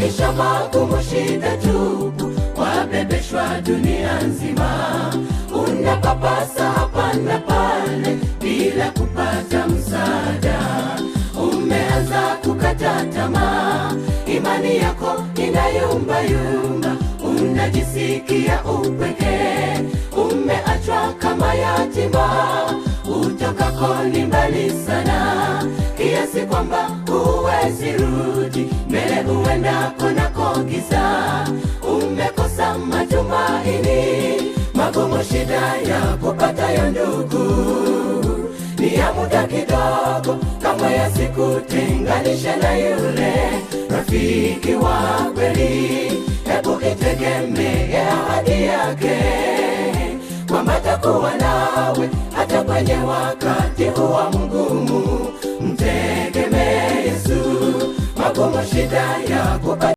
maisha magumu, shida tupu, wabebeshwa dunia nzima. Unapapasa hapa na pale bila kupata msaada. Umeanza kukata tamaa, imani yako inayumba yumba, unajisikia upweke, umeachwa kama yatima, utokako ni mbali sana, kiasi kwamba huwezi rudi mbele, uendako nako giza. Umekosa matumaini, magumu shida ya kupata ya ndugu ni ya muda kidogo, kama yasikutenganisha na yule rafiki wa kweli. Hebu itegemee ahadi yake, kwamba atakuwa nawe hata kwenye wakati huwa mgumu. Mtegemee Yesu, magumu shida ya kupata